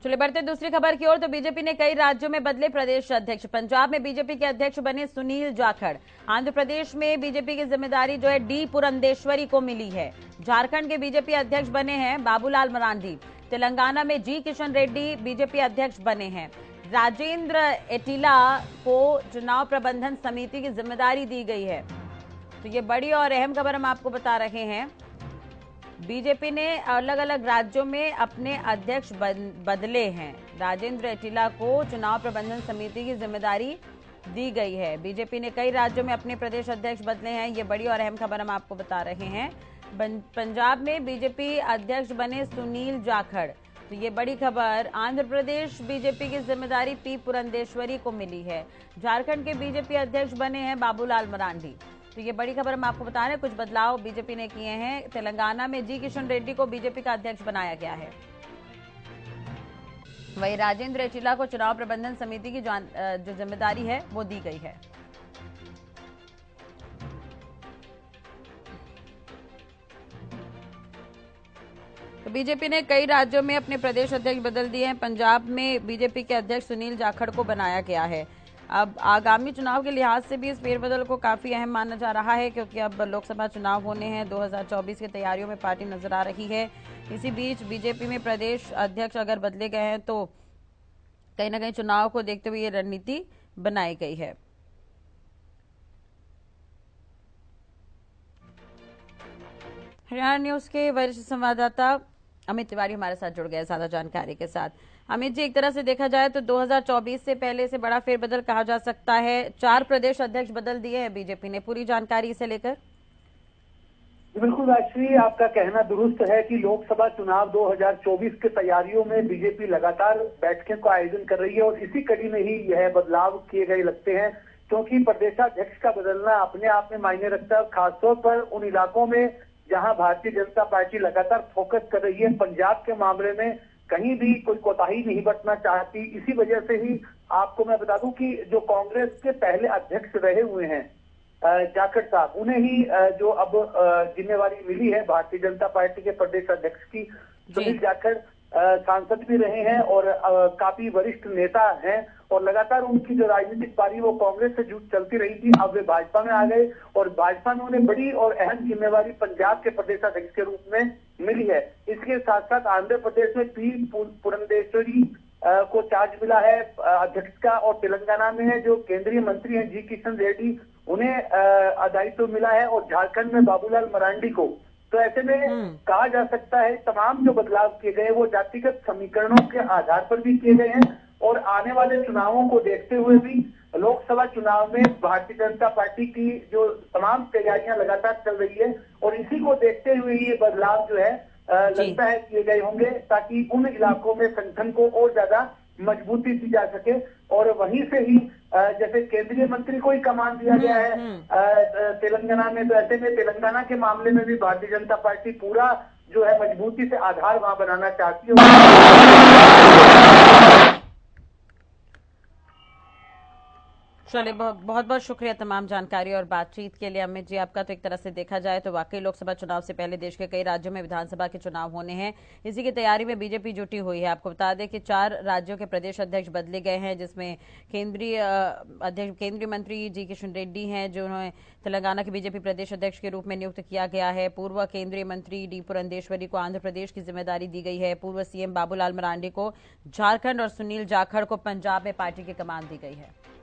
चलिए बढ़ते दूसरी खबर की ओर। तो बीजेपी ने कई राज्यों में बदले प्रदेश अध्यक्ष। पंजाब में बीजेपी के अध्यक्ष बने सुनील जाखड़। आंध्र प्रदेश में बीजेपी की जिम्मेदारी जो है डी पुरंदेश्वरी को मिली है। झारखंड के बीजेपी अध्यक्ष बने हैं बाबूलाल मरांडी। तेलंगाना में जी किशन रेड्डी बीजेपी अध्यक्ष बने हैं। राजेंद्र एटिला को चुनाव प्रबंधन समिति की जिम्मेदारी दी गई है। तो ये बड़ी और अहम खबर हम आपको बता रहे हैं। बीजेपी ने अलग अलग राज्यों में अपने अध्यक्ष बदले हैं। राजेंद्र एटिला को चुनाव प्रबंधन समिति की जिम्मेदारी दी गई है। बीजेपी ने कई राज्यों में अपने प्रदेश अध्यक्ष बदले हैं। ये बड़ी और अहम खबर हम आपको बता रहे हैं। पंजाब में बीजेपी अध्यक्ष बने सुनील जाखड़। तो ये बड़ी खबर। आंध्र प्रदेश बीजेपी की जिम्मेदारी पी पुरंदेश्वरी को मिली है। झारखंड के बीजेपी अध्यक्ष बने हैं बाबूलाल मरांडी। तो ये बड़ी खबर हम आपको बता रहे हैं। कुछ बदलाव बीजेपी ने किए हैं। तेलंगाना में जी किशन रेड्डी को बीजेपी का अध्यक्ष बनाया गया है। वहीं राजेंद्र एटिला को चुनाव प्रबंधन समिति की जो जिम्मेदारी है वो दी गई है। तो बीजेपी ने कई राज्यों में अपने प्रदेश अध्यक्ष बदल दिए हैं। पंजाब में बीजेपी के अध्यक्ष सुनील जाखड़ को बनाया गया है। अब आगामी चुनाव के लिहाज से भी इस फेरबदल को काफी अहम माना जा रहा है, क्योंकि अब लोकसभा चुनाव होने हैं। 2024 की तैयारियों में पार्टी नजर आ रही है। इसी बीच बीजेपी में प्रदेश अध्यक्ष अगर बदले गए हैं तो कहीं ना कहीं चुनाव को देखते हुए ये रणनीति बनाई गई है। हरियाणा न्यूज के वरिष्ठ संवाददाता अमित तिवारी हमारे साथ जुड़ गए ज्यादा जानकारी के साथ। अमित जी, एक तरह से देखा जाए तो 2024 से पहले से बड़ा फेरबदल कहा जा सकता है। 4 प्रदेश अध्यक्ष बदल दिए हैं बीजेपी ने। पूरी जानकारी इसे लेकर। बिल्कुल राजश्री, आपका कहना दुरुस्त है कि लोकसभा चुनाव 2024 की तैयारियों में बीजेपी लगातार बैठकों का आयोजन कर रही है और इसी कड़ी में ही यह बदलाव किए गए लगते हैं, क्योंकि प्रदेशाध्यक्ष का बदलना अपने आप में मायने रखता है। खासतौर पर उन इलाकों में जहां भारतीय जनता पार्टी लगातार फोकस कर रही है। पंजाब के मामले में कहीं भी कोई कोताही नहीं बरतना चाहती। इसी वजह से ही आपको मैं बता दूं कि जो कांग्रेस के पहले अध्यक्ष रहे हुए हैं जाखड़ साहब, उन्हें ही जो अब जिम्मेवारी मिली है भारतीय जनता पार्टी के प्रदेश अध्यक्ष की। सुनील जाखड़ सांसद भी रहे हैं और काफी वरिष्ठ नेता हैं और लगातार उनकी जो राजनीतिक पारी वो कांग्रेस से चलती रही थी। अब वे भाजपा में आ गए और भाजपा में उन्हें बड़ी और अहम जिम्मेवारी पंजाब के प्रदेशाध्यक्ष के रूप में मिली है। इसके साथ साथ आंध्र प्रदेश में पी पुरंदेश्वरी को चार्ज मिला है अध्यक्ष का, और तेलंगाना में जो केंद्रीय मंत्री हैं जी किशन रेड्डी, उन्हें दायित्व मिला है, और झारखंड में बाबूलाल मरांडी को। तो ऐसे में कहा जा सकता है तमाम जो बदलाव किए गए वो जातिगत समीकरणों के आधार पर भी किए गए हैं और आने वाले चुनावों को देखते हुए भी लोकसभा चुनाव में भारतीय जनता पार्टी की जो तमाम तैयारियां लगातार चल रही है और इसी को देखते हुए ये बदलाव जो है लगता है किए गए होंगे, ताकि उन इलाकों में संगठन को और ज्यादा मजबूती दी जा सके। और वहीं से ही जैसे केंद्रीय मंत्री को ही कमान दिया गया है तेलंगाना में, तो ऐसे में तेलंगाना के मामले में भी भारतीय जनता पार्टी पूरा जो है मजबूती से आधार वहां बनाना चाहती है। चलिए, बहुत बहुत शुक्रिया तमाम जानकारी और बातचीत के लिए अमित जी आपका। तो एक तरह से देखा जाए तो वाकई लोकसभा चुनाव से पहले देश के कई राज्यों में विधानसभा के चुनाव होने हैं। इसी की तैयारी में बीजेपी जुटी हुई है। आपको बता दें कि 4 राज्यों के प्रदेश अध्यक्ष बदले गए हैं, जिसमें केंद्रीय मंत्री जी किशन रेड्डी हैं, जो उन्हें तेलंगाना के बीजेपी प्रदेश अध्यक्ष के रूप में नियुक्त किया गया है। पूर्व केंद्रीय मंत्री डी पुरंदेश्वरी को आंध्र प्रदेश की जिम्मेदारी दी गई है। पूर्व सीएम बाबूलाल मरांडी को झारखंड और सुनील जाखड़ को पंजाब में पार्टी की कमान दी गई है।